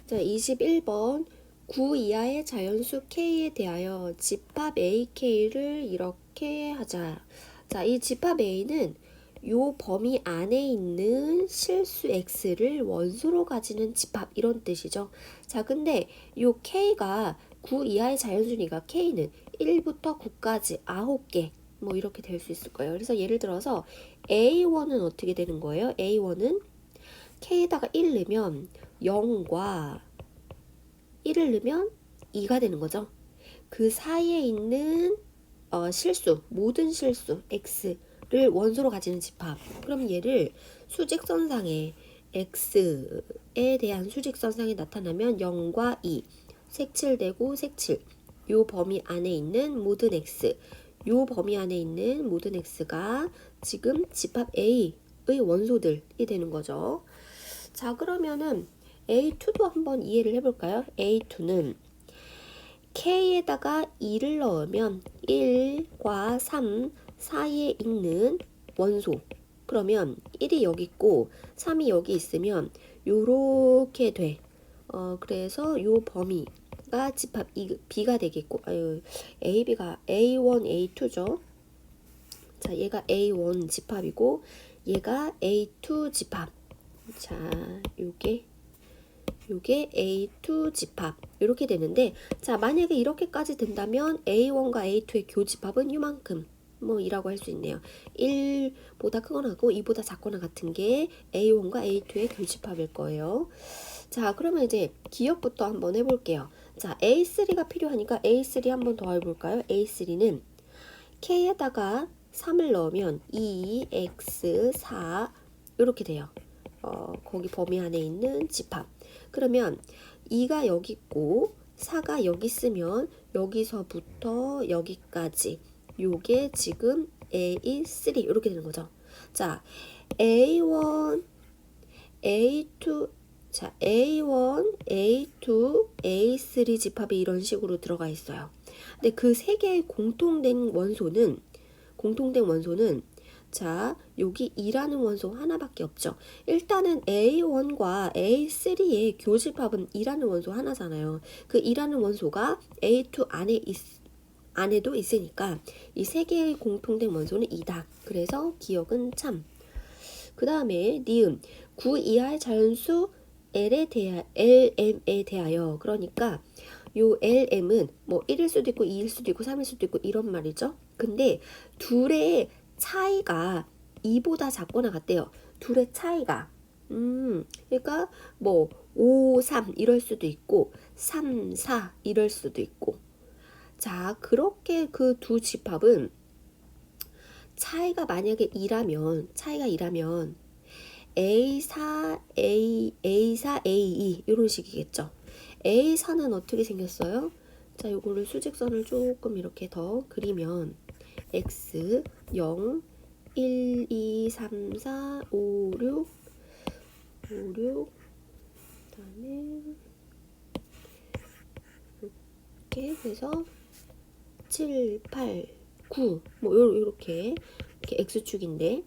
자, 21번 9 이하의 자연수 K에 대하여 집합 AK를 이렇게 하자. 자, 이 집합 A는 요 범위 안에 있는 실수 X를 원소로 가지는 집합 이런 뜻이죠. 자, 근데 요 K가 9 이하의 자연수니까 K는 1부터 9까지 9개 뭐 이렇게 될 수 있을 거예요. 그래서 예를 들어서 A1은 어떻게 되는 거예요? A1은 K에다가 1 넣으면 0과 1을 넣으면 2가 되는 거죠. 그 사이에 있는 실수, 모든 실수 x를 원소로 가지는 집합. 그럼 얘를 수직선상에 x에 대한 수직선상에 나타나면 0과 2, 색칠되고 색칠. 요 범위 안에 있는 모든 x, 요 범위 안에 있는 모든 x가 지금 집합 A의 원소들이 되는 거죠. 자, 그러면은 A2도 한번 이해를 해볼까요? A2는 K에다가 2를 넣으면 1과 3 사이에 있는 원소. 그러면 1이 여기 있고 3이 여기 있으면 요렇게 돼. 그래서 요 범위가 집합 B가 되겠고, AB가 A1, A2죠. 자, 얘가 A1 집합이고 얘가 A2 집합. 자, 요게 A2 집합 이렇게 되는데, 자, 만약에 이렇게까지 된다면 A1과 A2의 교집합은 이만큼 뭐 이라고 할 수 있네요. 1보다 크거나 같고 2보다 작거나 같은 게 A1과 A2의 교집합일 거예요. 자, 그러면 이제 기억부터 한번 해볼게요. 자, A3가 필요하니까 A3 한번 더 해볼까요? A3는 K에다가 3을 넣으면 2, X, 4 이렇게 돼요. 거기 범위 안에 있는 집합. 그러면 2가 여기 있고 4가 여기 있으면 여기서부터 여기까지 요게 지금 A3 이렇게 되는 거죠. 자, A1, A2, 자, A1, A2, A3 집합이 이런 식으로 들어가 있어요. 근데 그 세 개의 공통된 원소는 자, 여기 2라는 원소 하나밖에 없죠. 일단은 A1과 A3의 교집합은 2라는 원소 하나잖아요. 그 2라는 원소가 A2 안에도 있으니까 이 세 개의 공통된 원소는 2다. 그래서 기억은 참. 그 다음에 니은 9 이하의 자연수 LM에 대하여, 그러니까 요 LM은 뭐 1일 수도 있고 2일 수도 있고 3일 수도 있고 이런 말이죠. 근데 둘의 차이가 2보다 작거나 같대요. 둘의 차이가. 그러니까 뭐 5, 3 이럴 수도 있고 3, 4 이럴 수도 있고. 자, 그렇게 그 두 집합은 차이가 만약에 2라면 A4, A4, A2 이런 식이겠죠. A4는 어떻게 생겼어요? 자, 요거를 수직선을 조금 이렇게 더 그리면 X 0, 1, 2, 3, 4, 5, 6, 그다음에 이렇게 해서 7, 8, 9 뭐 요렇게 X축인데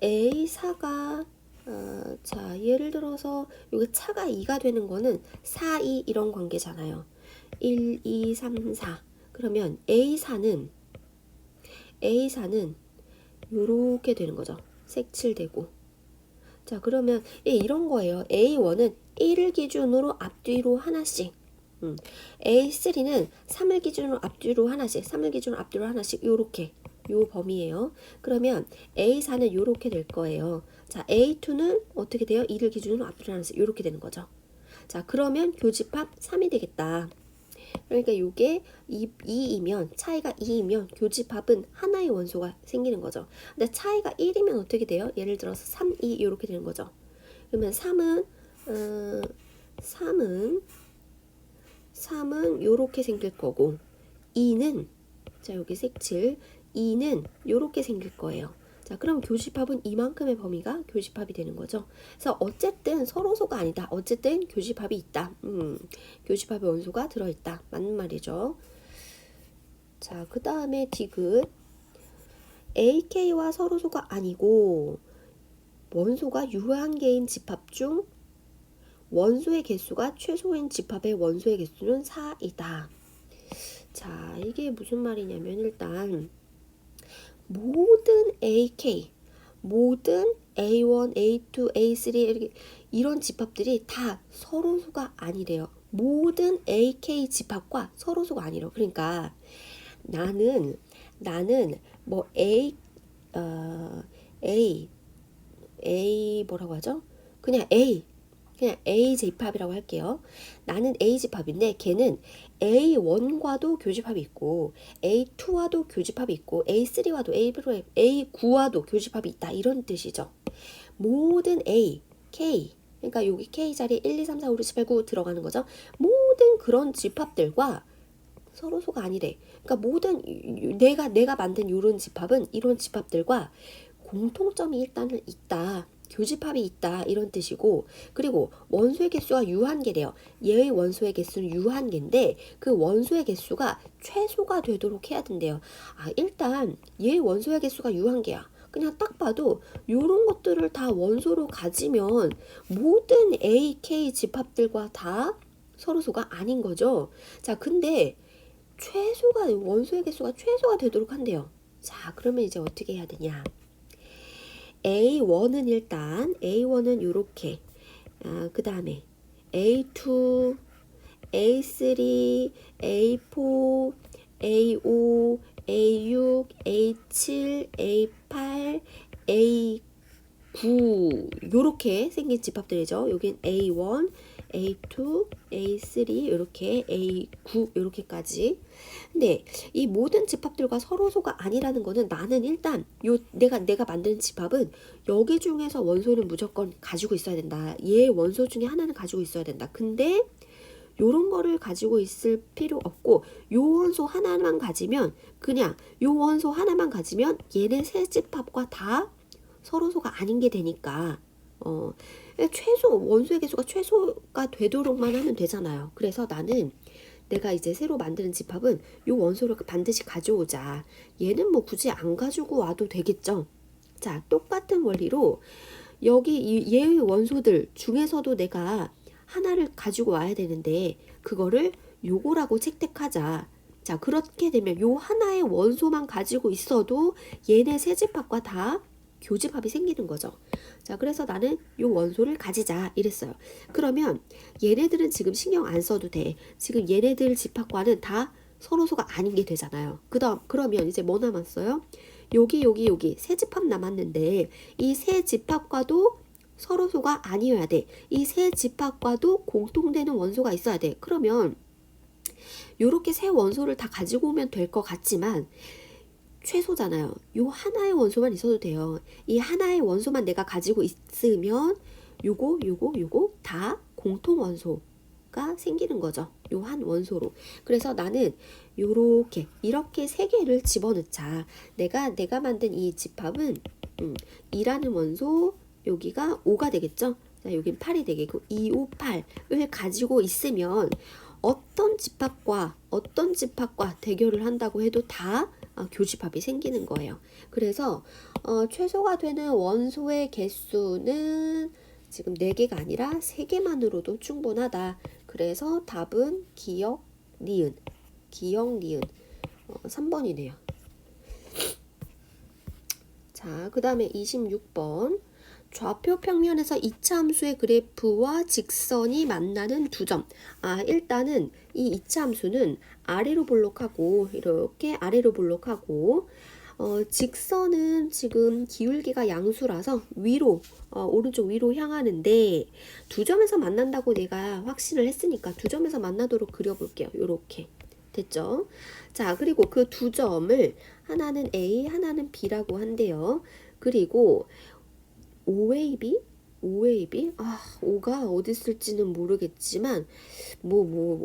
A4가 자, 예를 들어서 여기 차가 2가 되는 거는 4, 2 이런 관계잖아요. 1, 2, 3, 4. 그러면 A4는 요렇게 되는 거죠. 색칠되고. 자, 그러면 이런 거예요. A1은 1을 기준으로 앞뒤로 하나씩. A3는 3을 기준으로 앞뒤로 하나씩, 3을 기준으로 앞뒤로 하나씩 요렇게. 요 범위예요. 그러면 A4는 요렇게 될 거예요. 자, A2는 어떻게 돼요? 2를 기준으로 앞뒤로 하나씩 요렇게 되는 거죠. 자, 그러면 교집합 3이 되겠다. 그러니까 요게 2이면 차이가 2이면 교집합은 하나의 원소가 생기는 거죠. 근데 차이가 1이면 어떻게 돼요? 예를 들어서 3, 2 이렇게 되는 거죠. 그러면 3은 요렇게 생길 거고 2는 자, 여기 색칠 2는 요렇게 생길 거예요. 자, 그럼 교집합은 이만큼의 범위가 교집합이 되는 거죠. 그래서 어쨌든 서로소가 아니다. 어쨌든 교집합이 있다. 교집합의 원소가 들어있다. 맞는 말이죠. 자, 그 다음에 디귿 AK와 서로소가 아니고 원소가 유효한 개인 집합 중 원소의 개수가 최소인 집합의 원소의 개수는 4이다. 자, 이게 무슨 말이냐면 일단 모든 AK, 모든 A1, A2, A3 이렇게 이런 집합들이 다 서로수가 아니래요. 모든 AK 집합과 서로수가 아니래요. 그러니까 나는 뭐 A 뭐라고 하죠? 그냥 A 집합이라고 할게요. 나는 A 집합인데 걔는 A1과도 교집합이 있고 A2와도 교집합이 있고 A3와도 A9와도 교집합이 있다 이런 뜻이죠. 모든 A, K 그러니까 여기 K 자리에 1, 2, 3, 4, 5, 6, 7, 8, 9 들어가는 거죠. 모든 그런 집합들과 서로소가 아니래. 그러니까 모든 내가 만든 이런 집합은 이런 집합들과 공통점이 일단은 있다. 교집합이 있다 이런 뜻이고 그리고 원소의 개수가 유한계래요. 얘의 원소의 개수는 유한계인데 그 원소의 개수가 최소가 되도록 해야 된대요. 아 일단 얘의 원소의 개수가 유한계야. 그냥 딱 봐도 이런 것들을 다 원소로 가지면 모든 A, K 집합들과 다 서로소가 아닌 거죠. 자 근데 최소가 원소의 개수가 최소가 되도록 한대요. 자 그러면 이제 어떻게 해야 되냐. A1은 일단 A1은 요렇게 그 다음에 A2, A3, A4, A5, A6, A7, A8, A9 요렇게 생긴 집합들이죠. 여긴 A1, A2, A3 이렇게 A9 이렇게까지. 근데 이 모든 집합들과 서로소가 아니라는 거는 나는 일단 내가 만든 집합은 여기 중에서 원소는 무조건 가지고 있어야 된다. 얘 원소 중에 하나는 가지고 있어야 된다. 근데 요런 거를 가지고 있을 필요 없고 요 원소 하나만 가지면 그냥 요 원소 하나만 가지면 얘네 세 집합과 다 서로소가 아닌 게 되니까 최소 원소의 개수가 최소가 되도록만 하면 되잖아요. 그래서 나는 내가 이제 새로 만드는 집합은 요 원소를 반드시 가져오자. 얘는 뭐 굳이 안 가지고 와도 되겠죠. 자, 똑같은 원리로 여기 얘의 원소들 중에서도 내가 하나를 가지고 와야 되는데 그거를 요거라고 채택하자. 자, 그렇게 되면 요 하나의 원소만 가지고 있어도 얘네 세 집합과 다 교집합이 생기는 거죠. 자, 그래서 나는 요 원소를 가지자 이랬어요. 그러면 얘네들은 지금 신경 안 써도 돼. 지금 얘네들 집합과는 다 서로소가 아닌 게 되잖아요. 그러면 이제 뭐 남았어요? 여기 세 집합 남았는데 이 세 집합과도 서로소가 아니어야 돼. 이 세 집합과도 공통되는 원소가 있어야 돼. 그러면 요렇게 세 원소를 다 가지고 오면 될 것 같지만 최소잖아요. 요 하나의 원소만 있어도 돼요. 이 하나의 원소만 내가 가지고 있으면 요거 다 공통 원소가 생기는 거죠. 요 한 원소로. 그래서 나는 이렇게 세 개를 집어넣자. 내가 만든 이 집합은 2라는 원소 여기가 5가 되겠죠. 자, 여긴 8이 되겠고 2, 5, 8을 가지고 있으면 어떤 집합과 대결을 한다고 해도 다 교집합이 생기는 거예요. 그래서 최소가 되는 원소의 개수는 지금 4개가 아니라 3개만으로도 충분하다. 그래서 답은 기역, 니은 3번이네요. 자, 그 다음에 26번. 좌표 평면에서 2차 함수의 그래프와 직선이 만나는 두 점. 일단은 이 2차 함수는 아래로 볼록하고 이렇게 아래로 볼록하고 직선은 지금 기울기가 양수라서 위로 오른쪽 위로 향하는데 두 점에서 만난다고 내가 확신을 했으니까 두 점에서 만나도록 그려볼게요. 요렇게 됐죠? 자, 그리고 그 두 점을 하나는 A, 하나는 B라고 한대요. 그리고 OAB? 5가 어디 있을지는 모르겠지만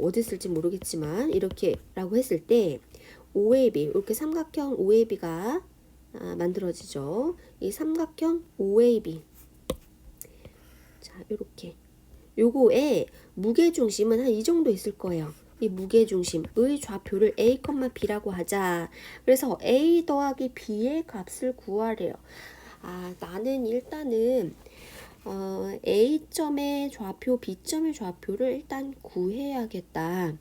어디 있을지 모르겠지만 이렇게 라고 했을 때 OAB 이렇게 삼각형 OAB가 만들어지죠. 이 삼각형 OAB 자 이렇게 요거의 무게중심은 한 이 정도 있을 거예요. 이 무게중심의 좌표를 A, B라고 하자. 그래서 A 더하기 B의 값을 구하래요. 나는 일단은 A점의 좌표, B점의 좌표를 일단 구해야겠다.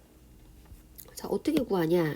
자, 어떻게 구하냐?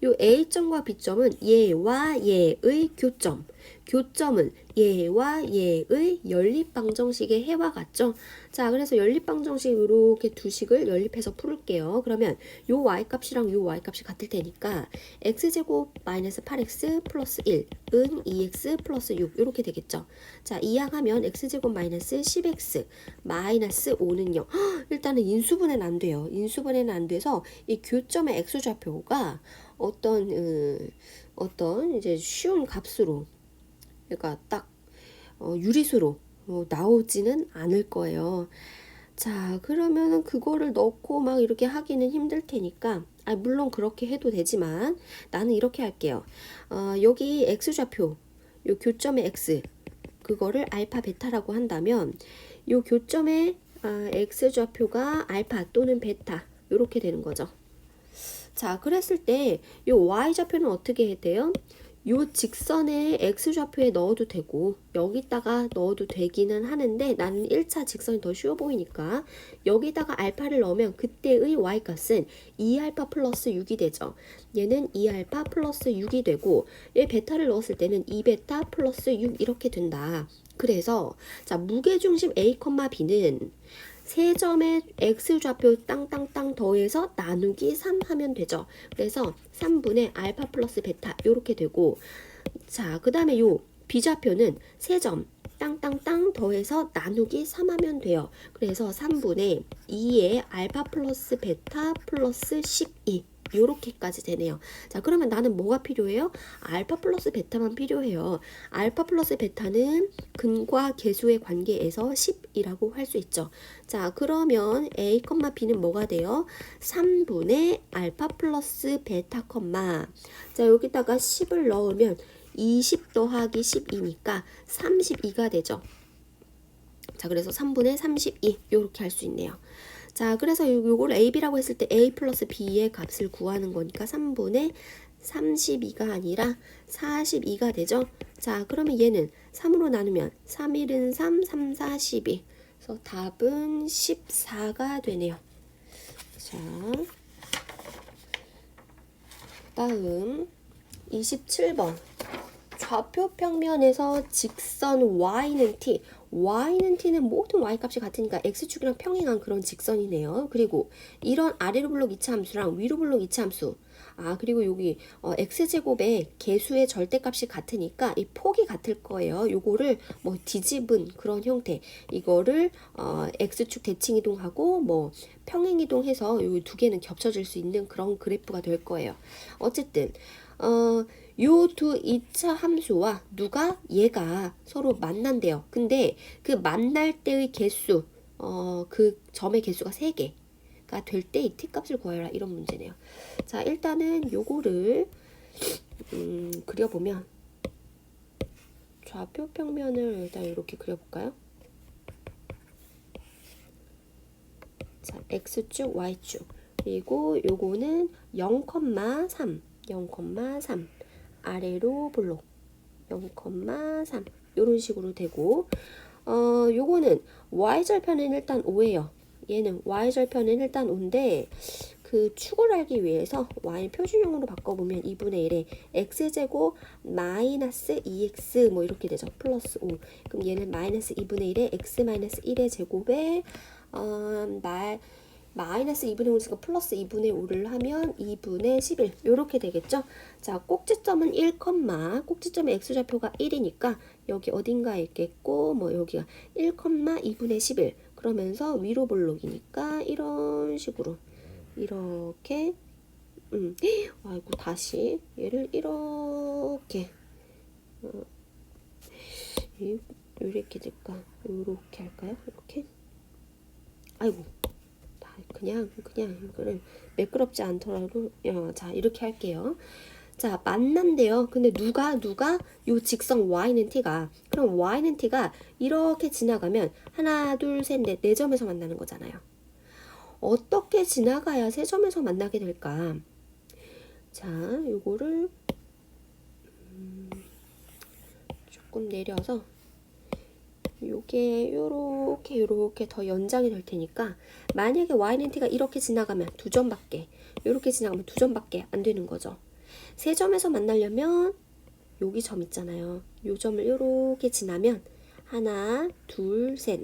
요 A점과 B점은 얘와 얘의 교점. 교점은 얘와 얘의 연립방정식의 해와 같죠? 자, 그래서 연립방정식 이렇게 두 식을 연립해서 풀을게요. 그러면 요 y값이랑 요 y값이 같을 테니까 x제곱 마이너스 8x 플러스 1은 2x 플러스 6 이렇게 되겠죠. 자, 이항하면 x제곱 마이너스 10x 마이너스 5는 0. 일단은 인수분해는 안 돼요. 인수분해는 안 돼서 이 교점의 x좌표가 어떤 이제 쉬운 값으로, 그러니까 딱 유리수로 나오지는 않을 거예요. 자, 그러면은 그거를 넣고 막 이렇게 하기는 힘들 테니까, 물론 그렇게 해도 되지만 나는 이렇게 할게요. 여기 x좌표, 요 교점의 x, 그거를 알파 베타라고 한다면 요 교점의 x좌표가 알파 또는 베타 이렇게 되는 거죠. 자, 그랬을 때 이 y좌표는 어떻게 해야 돼요? 요 직선의 x좌표에 넣어도 되고 여기다가 넣어도 되기는 하는데 나는 1차 직선이 더 쉬워 보이니까 여기다가 알파를 넣으면 그때의 y값은 2알파 플러스 6이 되죠. 얘는 2알파 플러스 6이 되고 얘 베타를 넣었을 때는 2베타 플러스 6 이렇게 된다. 그래서 자, 무게중심 A, B는 세 점의 x좌표 땅땅땅 더해서 나누기 3 하면 되죠. 그래서 3분의 알파 플러스 베타 이렇게 되고, 자, 그 다음에 요 b좌표는 세 점 땅땅땅 더해서 나누기 3 하면 돼요. 그래서 3분의 2의 알파 플러스 베타 플러스 12 요렇게까지 되네요. 자, 그러면 나는 뭐가 필요해요? 알파 플러스 베타만 필요해요. 알파 플러스 베타는 근과 계수의 관계에서 10이라고 할 수 있죠. 자, 그러면 A, B는 뭐가 돼요? 3분의 알파 플러스 베타, 자, 여기다가 10을 넣으면 20 더하기 12니까 32가 되죠. 자, 그래서 3분의 32 요렇게 할 수 있네요. 자, 그래서 요걸 AB라고 했을 때 A 플러스 B의 값을 구하는 거니까 3분의 32가 아니라 42가 되죠. 자, 그러면 얘는 3으로 나누면 3, 1은 3, 3, 4, 12. 그래서 답은 14가 되네요. 자, 다음 27번. 좌표 평면에서 직선 y는 t, y는 t는 모든 y값이 같으니까 x축이랑 평행한 그런 직선이네요. 그리고 이런 아래로 블록 이차함수랑 위로 블록 이차함수, 그리고 여기 x제곱의 개수의 절대값이 같으니까 이 폭이 같을 거예요. 요거를 뭐 뒤집은 그런 형태, 이거를 x축 대칭 이동하고 뭐 평행 이동해서 요 두 개는 겹쳐질 수 있는 그런 그래프가 될 거예요. 어쨌든 요 두 2차 함수와 얘가 서로 만난대요. 근데 그 만날 때의 개수, 그 점의 개수가 3개가 될 때 이 t값을 구하라 이런 문제네요. 자, 일단은 요거를 그려보면 좌표 평면을 일단 이렇게 그려볼까요? 자, x축, y축. 그리고 요거는 0,3 아래로 블록 0,3 이런 식으로 되고, 요거는 y절편은 일단 5예요. 얘는 y절편은 일단 5인데 그 축을 알기 위해서 y 표준형으로 바꿔보면 2분의 1에 x제곱 마이너스 2x 뭐 이렇게 되죠. 플러스 5. 그럼 얘는 마이너스 2분의 1에 x 마이너스 1의 제곱에 마이너스 2분의 5 있으니까 플러스 2분의 5를 하면 2분의 11 이렇게 되겠죠. 자, 꼭지점은 1, 꼭지점의 x좌표가 1이니까 여기 어딘가에 있겠고 뭐 여기가 1, 2분의 11 그러면서 위로 볼록이니까 이런 식으로 이렇게 아이고 다시 얘를 이렇게 이렇게 될까? 이렇게 할까요? 이렇게? 아이고 그냥 이거를 매끄럽지 않더라도 자 이렇게 할게요. 자, 만난대요. 근데 누가 요 직선 y는 t가, 그럼 y는 t가 이렇게 지나가면 하나 둘 셋 넷 네 점에서 만나는 거잖아요. 어떻게 지나가야 세 점에서 만나게 될까? 자, 요거를 조금 내려서 요게 요렇게 더 연장이 될 테니까 만약에 y는 t가 이렇게 지나가면 2점밖에 요렇게 지나가면 2점밖에 안 되는 거죠. 세 점에서 만나려면 여기 점 있잖아요. 요 점을 요렇게 지나면 하나, 둘, 셋.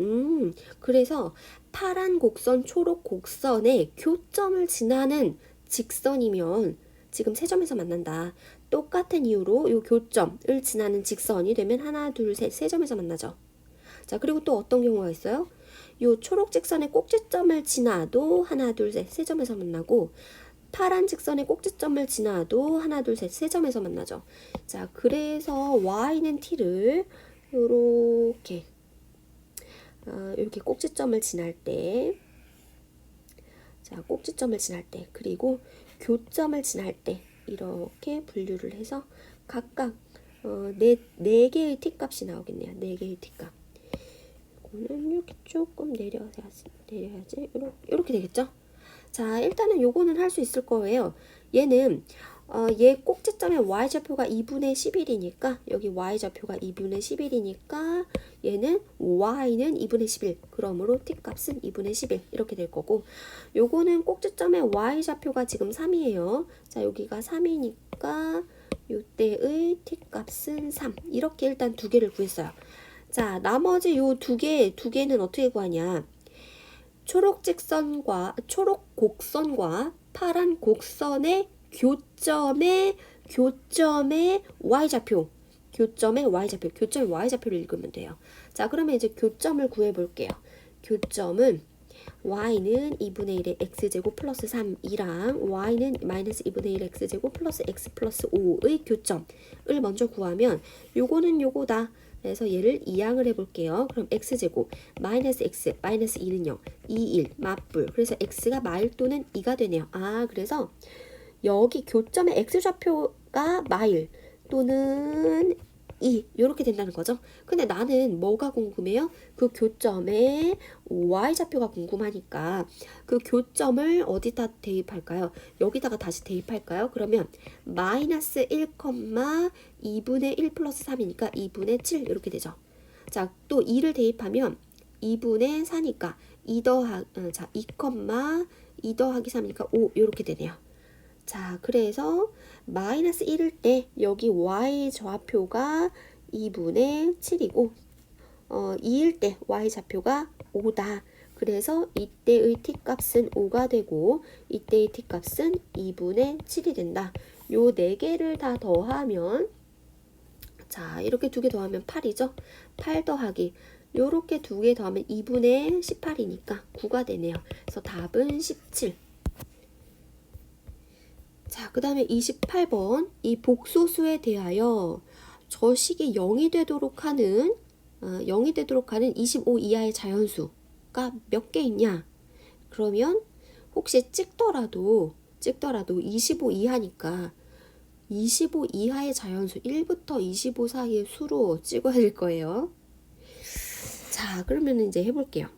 그래서 파란 곡선, 초록 곡선의 교점을 지나는 직선이면 지금 세 점에서 만난다. 똑같은 이유로 요 교점을 지나는 직선이 되면 하나, 둘, 셋, 세 점에서 만나죠. 자, 그리고 또 어떤 경우가 있어요? 요 초록 직선의 꼭지점을 지나도 하나, 둘, 셋, 세 점에서 만나고 파란 직선의 꼭지점을 지나도 하나, 둘, 셋, 세 점에서 만나죠. 자, 그래서 y는 t를 요렇게 이렇게 꼭지점을 지날 때, 자, 꼭지점을 지날 때, 그리고 교점을 지날 때 이렇게 분류를 해서 각각 네 개의 t 값이 나오겠네요. 네 개의 t 값. 이거는 이렇게 조금 내려야지 이렇게 되겠죠? 자, 일단은 요거는 할 수 있을 거예요. 얘는 얘 꼭지점의 y좌표가 2분의 11이니까 여기 y좌표가 2분의 11이니까 얘는 y는 2분의 11 그러므로 t값은 2분의 11 이렇게 될 거고 요거는 꼭지점의 y좌표가 지금 3이에요. 자, 여기가 3이니까 요때의 t값은 3 이렇게 일단 두 개를 구했어요. 자, 나머지 요 두 개는 어떻게 구하냐? 초록 곡선과 파란 곡선의 교점의 교점의 y좌표를 읽으면 돼요. 자, 그러면 이제 교점을 구해 볼게요. 교점은 y는 2분의 1의 x제곱 플러스 3이랑 y는 마이너스 2분의 1 x제곱 플러스 x 플러스 5의 교점을 먼저 구하면 요거는 요거다. 그래서 얘를 이항을 해볼게요. 그럼 x제곱 마이너스 x 마이너스 2는 0 2, 1 맞불. 그래서 x가 마일 또는 2가 되네요. 아, 그래서 여기 교점의 x좌표가 마일 또는 2 이렇게 된다는 거죠. 근데 나는 뭐가 궁금해요? 그 교점의 y좌표가 궁금하니까 그 교점을 어디다 대입할까요? 여기다가 다시 대입할까요? 그러면 마이너스 1,2분의 1 플러스 3이니까 2분의 7 이렇게 되죠. 자, 또 2를 대입하면 2분의 4니까 2 더하기 3이니까 5 이렇게 되네요. 자, 그래서 마이너스 1일 때 여기 y좌표가 2분의 7이고 2일 때 y좌표가 5다. 그래서 이때의 t값은 5가 되고 이때의 t값은 2분의 7이 된다. 요 네 개를 다 더하면 자, 이렇게 두 개 더하면 8이죠. 8 더하기 요렇게 두 개 더하면 2분의 18이니까 9가 되네요. 그래서 답은 17. 자, 그 다음에 28번 이 복소수에 대하여 저 식이 0이 되도록 하는 25 이하의 자연수가 몇 개 있냐? 그러면 혹시 찍더라도 25 이하니까 25 이하의 자연수 1부터 25 사이의 수로 찍어야 될 거예요. 자, 그러면 이제 해볼게요.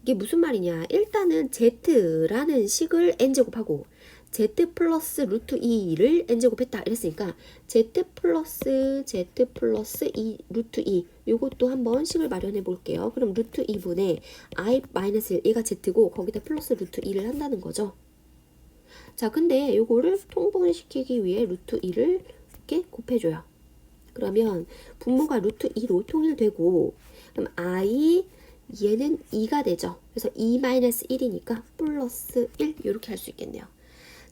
이게 무슨 말이냐? 일단은 z라는 식을 n제곱하고 z 플러스 루트 2를 n제곱했다 이랬으니까 z 플러스 2 루트 2 요것도 한번 식을 마련해 볼게요. 그럼 루트 2분의 i 마이너스 1 얘가 z고 거기다 플러스 루트 2를 한다는 거죠. 자, 근데 요거를 통분시키기 위해 루트 2를 이렇게 곱해줘요. 그러면 분모가 루트 2로 통일되고 그럼 i 얘는 2가 되죠. 그래서 2-1이니까 플러스 1 이렇게 할 수 있겠네요.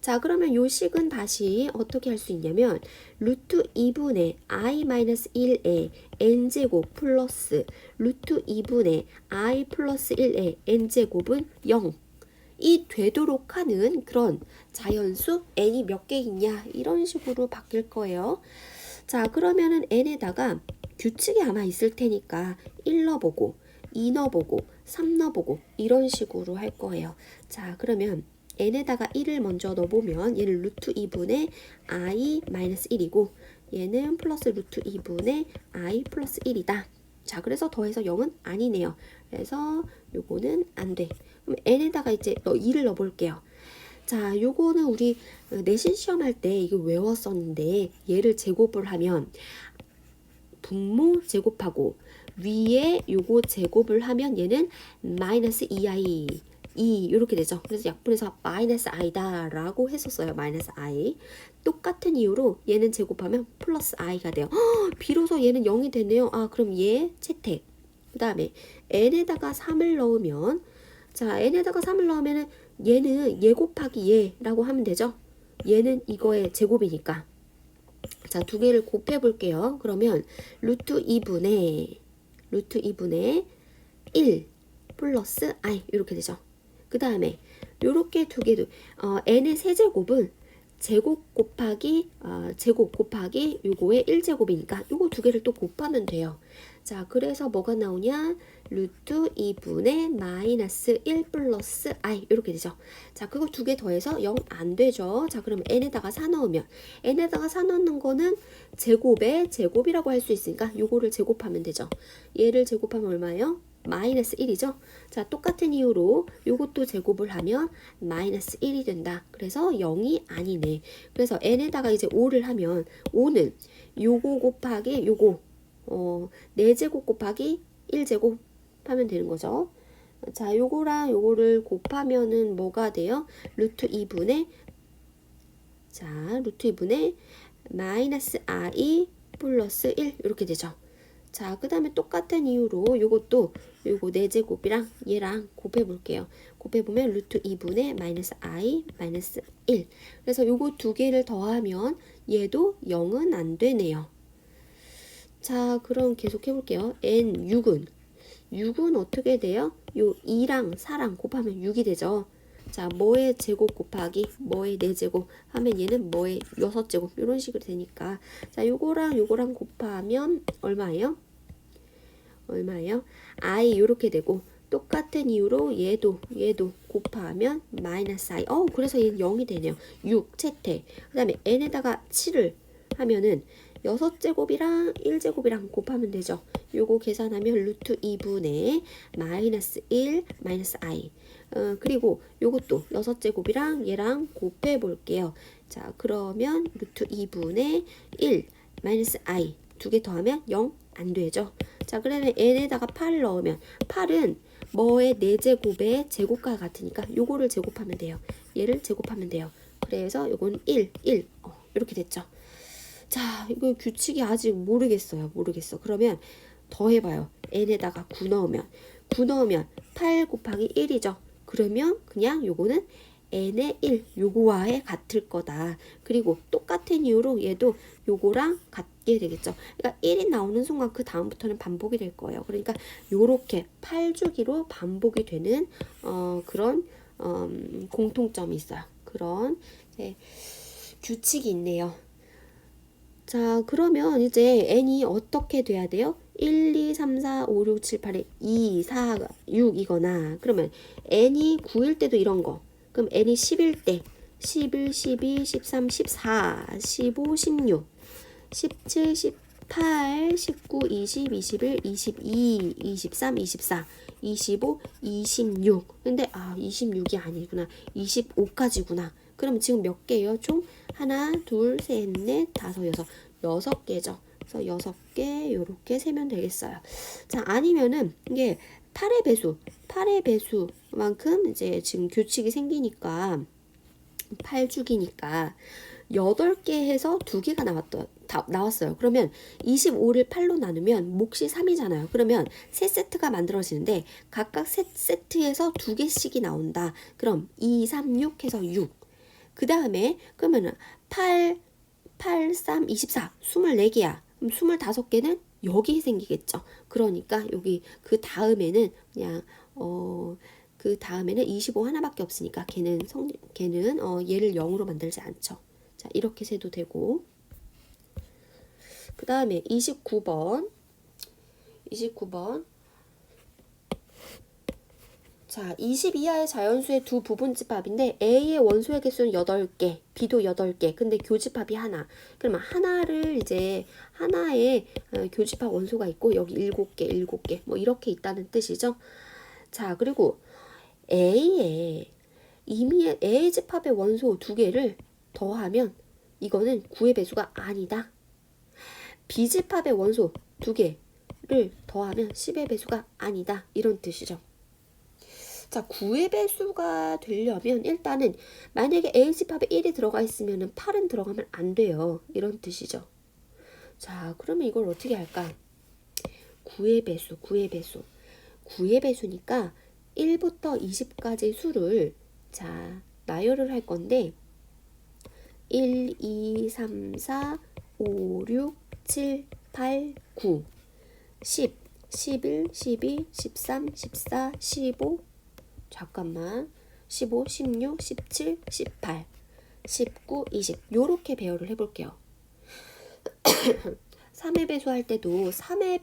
자, 그러면 요 식은 다시 어떻게 할 수 있냐면 루트 2분의 i-1의 n제곱 플러스 루트 2분의 i 플러스 1의 n제곱은 0이 되도록 하는 그런 자연수 n이 몇 개 있냐 이런 식으로 바뀔 거예요. 자, 그러면은 n에다가 규칙이 아마 있을 테니까 1 넣어보고 2 넣어보고 3 넣어보고 이런 식으로 할 거예요. 자, 그러면 n에다가 1을 먼저 넣어보면 얘는 루트 2분의 i-1이고 얘는 플러스 루트 2분의 i 플러스 1이다. 자, 그래서 더해서 0은 아니네요. 그래서 요거는 안 돼. 그럼 n에다가 이제 2를 넣어볼게요. 자, 요거는 우리 내신 시험할 때 이거 외웠었는데 얘를 제곱을 하면 분모 제곱하고 위에 요거 제곱을 하면 얘는 마이너스 2i 2 이렇게 되죠. 그래서 약분해서 마이너스 i다 라고 했었어요. 마이너스 i. 똑같은 이유로 얘는 제곱하면 플러스 i가 돼요. 비로소 얘는 0이 되네요. 아, 그럼 얘 채택. 그 다음에 n에다가 3을 넣으면, 자, n에다가 3을 넣으면은 얘는 얘 곱하기 얘라고 하면 되죠. 얘는 이거의 제곱이니까. 자, 두 개를 곱해 볼게요. 그러면 루트 2분의 1 플러스 i 이렇게 되죠. 그 다음에 요렇게 두 개도 n의 세제곱은 제곱 곱하기 요거의 1제곱이니까 요거 두 개를 또 곱하면 돼요. 자, 그래서 뭐가 나오냐? 루트 2분의 마이너스 1 플러스 i 이렇게 되죠. 자, 그거 두 개 더해서 0 안 되죠. 자, 그러면 n에다가 4 넣으면 n에다가 4 넣는 거는 제곱의 제곱이라고 할 수 있으니까 요거를 제곱하면 되죠. 얘를 제곱하면 얼마예요? 마이너스 1이죠. 자, 똑같은 이유로 요것도 제곱을 하면 마이너스 1이 된다. 그래서 0이 아니네. 그래서 n에다가 이제 5를 하면 5는 요거 곱하기 요거 4제곱 곱하기 1제곱 하면 되는 거죠. 자, 요거랑 요거를 곱하면은 뭐가 돼요? 루트 2분의 마이너스 i 플러스 1 이렇게 되죠. 자, 그 다음에 똑같은 이유로 요것도 요거 4제곱이랑 얘랑 곱해 볼게요. 곱해 보면 루트 2분의 마이너스 i 마이너스 1. 그래서 요거 두 개를 더하면 얘도 0은 안 되네요. 자, 그럼 계속 해볼게요. n6은 어떻게 돼요? 요 2랑 4랑 곱하면 6이 되죠. 자, 뭐의 제곱 곱하기 뭐의 4제곱 하면 얘는 뭐의 6제곱 이런 식으로 되니까, 자, 요거랑 요거랑 곱하면 얼마예요? i 요렇게 되고, 똑같은 이유로 얘도 곱하면 마이너스 i. 그래서 얘는 0이 되네요. 6 채택. 그 다음에 n에다가 7을 하면은 6제곱이랑 1제곱이랑 곱하면 되죠. 요거 계산하면 루트 2분의 마이너스 1 마이너스 i. 그리고 요것도 6제곱이랑 얘랑 곱해 볼게요. 자, 그러면 루트 2분의 1 마이너스 i 두 개 더하면 0 안 되죠. 자, 그러면 n에다가 8 넣으면 8은 뭐의 4제곱의 제곱과 같으니까 요거를 제곱하면 돼요. 얘를 제곱하면 돼요. 그래서 요건 1 이렇게 됐죠. 자, 이거 규칙이 아직 모르겠어. 그러면 더 해봐요. n에다가 9 넣으면 8 곱하기 1이죠. 그러면 그냥 요거는 n의 1 요거와의 같을 거다. 그리고 똑같은 이유로 얘도 요거랑 같게 되겠죠. 그러니까 1이 나오는 순간 그 다음부터는 반복이 될 거예요. 그러니까 요렇게 8주기로 반복이 되는 그런 공통점이 있어요. 그런 규칙이 있네요. 자, 그러면 이제 n이 어떻게 돼야 돼요? 1, 2, 3, 4, 5, 6, 7, 8에 2, 4, 6이거나, 그러면 n이 9일 때도 이런 거. 그럼 n이 10일 때 11, 12, 13, 14, 15, 16, 17, 18, 19, 20, 21, 22, 23, 24, 25, 26. 근데 26이 아니구나. 25까지구나. 그럼 지금 몇 개예요? 총 하나, 둘, 셋, 넷, 다섯, 여섯 개죠. 그래서 6개 요렇게 세면 되겠어요. 자, 아니면은 이게 8의 배수만큼 이제 지금 규칙이 생기니까 8주기니까 8개 해서 2개가 나왔어요. 그러면 25를 8로 나누면 몫이 3이잖아요. 그러면 3세트가 만들어지는데 각각 세트에서 2개씩이 나온다. 그럼 2, 3, 6 해서 6. 그 다음에 그러면은 8, 3, 24, 24개야. 그럼 25개는 여기 생기겠죠. 그러니까 여기 그 다음에는 그냥 그 다음에는 25 하나밖에 없으니까 걔는 얘를 0으로 만들지 않죠. 자, 이렇게 세도 되고, 그 다음에 29번. 자, 20 이하의 자연수의 두 부분집합인데 A의 원소의 개수는 8개, B도 8개. 근데 교집합이 하나. 그러면 하나의 교집합 원소가 있고 여기 7개 뭐 이렇게 있다는 뜻이죠. 자, 그리고 A의 집합의 원소 2개를 더하면 이거는 9의 배수가 아니다. B집합의 원소 2개, 를 더하면 10의 배수가 아니다. 이런 뜻이죠. 자, 9의 배수가 되려면 일단은 만약에 A 집합에 1이 들어가 있으면 8은 들어가면 안 돼요. 이런 뜻이죠. 자, 그러면 이걸 어떻게 할까? 9의 배수, 9의 배수. 9의 배수니까 1부터 20까지 수를 자, 나열을 할 건데 1, 2, 3, 4, 5, 6, 7, 8, 9, 10, 11, 12, 13, 14, 15, 잠깐만 15, 16, 17, 18, 19, 20 요렇게 배열을 해볼게요. 3의 배수할 때도 3의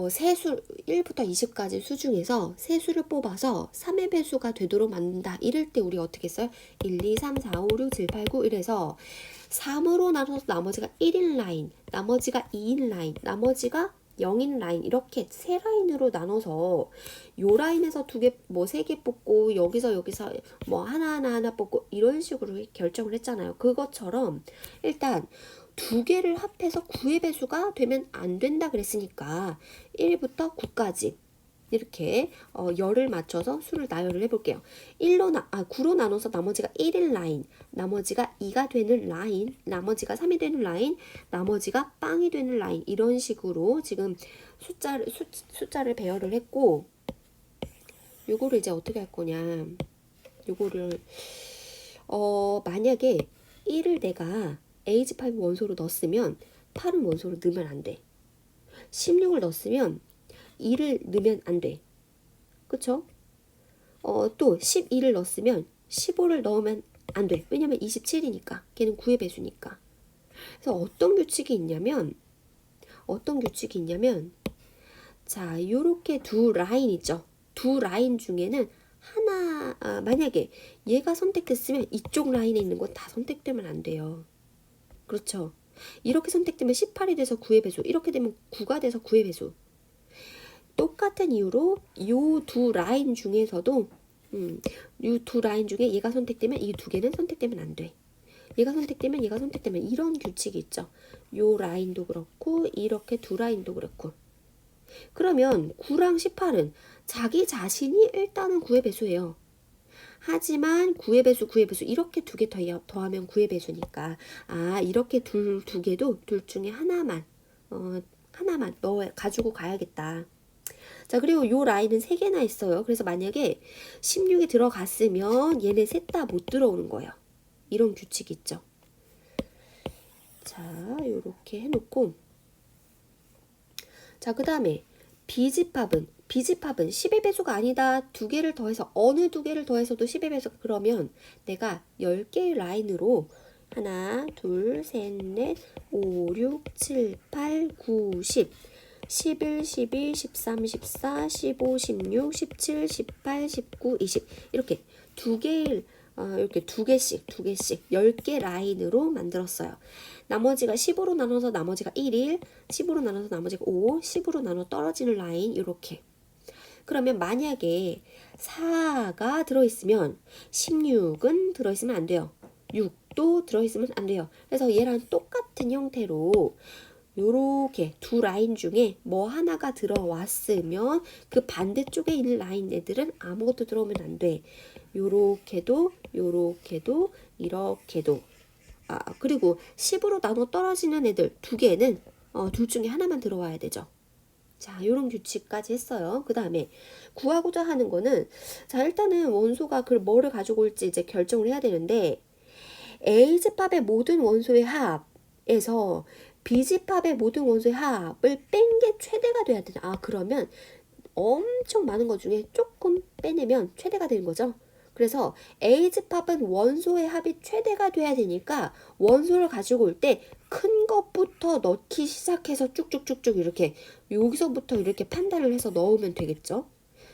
세수 1부터 20까지 수 중에서 세 수를 뽑아서 3의 배수가 되도록 만든다. 이럴 때 우리 어떻게 써요? 1, 2, 3, 4, 5, 6, 7, 8, 9 이래서 3으로 나눠서 나머지가 1인 라인, 나머지가 2인 라인, 나머지가 0인 라인 이렇게 세 라인으로 나눠서 요 라인에서 세 개 뽑고 여기서 하나 뽑고 이런 식으로 결정을 했잖아요. 그것처럼 일단 두 개를 합해서 9의 배수가 되면 안 된다 그랬으니까 1부터 9까지 이렇게 열을 맞춰서 수를 나열을 해볼게요. 9로 나눠서 나머지가 1인 라인, 나머지가 2가 되는 라인, 나머지가 3이 되는 라인, 나머지가 빵이 되는 라인 이런 식으로 지금 숫자를 배열을 했고 요거를 이제 어떻게 할 거냐 요거를 만약에 1을 내가 A집합 원소로 넣었으면 8은 원소로 넣으면 안 돼. 16을 넣었으면 2를 넣으면 안 돼. 그쵸? 또 12를 넣었으면 15를 넣으면 안 돼. 왜냐면 27이니까. 걔는 9의 배수니까. 그래서 어떤 규칙이 있냐면 자, 요렇게 두 라인 있죠. 두 라인 중에는 만약에 얘가 선택됐으면 이쪽 라인에 있는 건 다 선택되면 안 돼요. 그렇죠. 이렇게 선택되면 18이 돼서 9의 배수, 이렇게 되면 9가 돼서 9의 배수. 똑같은 이유로 요 두 라인 중에서도 이 두 라인 중에 얘가 선택되면 이 두 개는 선택되면 안 돼. 얘가 선택되면 이런 규칙이 있죠. 요 라인도 그렇고 이렇게 두 라인도 그렇고. 그러면 9랑 18은 자기 자신이 일단은 9의 배수예요. 하지만 9의 배수 이렇게 두 개 더하면 9의 배수니까 이렇게 두 개도 둘 중에 하나만 가지고 가야겠다. 자, 그리고 요 라인은 3개나 있어요. 그래서 만약에 16이 들어갔으면 얘네 셋 다 못 들어오는 거예요. 이런 규칙이 있죠. 자, 요렇게 해놓고 자, 그 다음에 B집합은 10의 배수가 아니다. 두 개를 더해서 어느 두 개를 더해서도 10의 배수 그러면 내가 10개의 라인으로 하나, 둘, 셋, 넷, 5, 6, 7, 8, 9, 10 11, 12, 13, 14, 15, 16, 17, 18, 19, 20 이렇게 이렇게 두 개씩 10개 라인으로 만들었어요. 나머지가 10으로 나눠서 나머지가 1, 10으로 나눠서 나머지가 5, 10으로 나눠 떨어지는 라인 이렇게. 그러면 만약에 4가 들어있으면 16은 들어있으면 안 돼요. 6도 들어있으면 안 돼요. 그래서 얘랑 똑같은 형태로 요렇게 두 라인 중에 뭐 하나가 들어왔으면 그 반대쪽에 있는 라인 애들은 아무것도 들어오면 안 돼. 요렇게도 이렇게도 그리고 10으로 나눠 떨어지는 애들 두 개는 둘 중에 하나만 들어와야 되죠. 자, 요런 규칙까지 했어요. 그 다음에 구하고자 하는 거는 자, 일단은 원소가 뭐를 가지고 올지 이제 결정을 해야 되는데 A집합의 모든 원소의 합에서 B집합의 모든 원소의 합을 뺀 게 최대가 돼야 되나? 그러면 엄청 많은 것 중에 조금 빼내면 최대가 되는 거죠. 그래서 A집합은 원소의 합이 최대가 돼야 되니까 원소를 가지고 올 때 큰 것부터 넣기 시작해서 쭉쭉쭉쭉 이렇게 여기서부터 이렇게 판단을 해서 넣으면 되겠죠.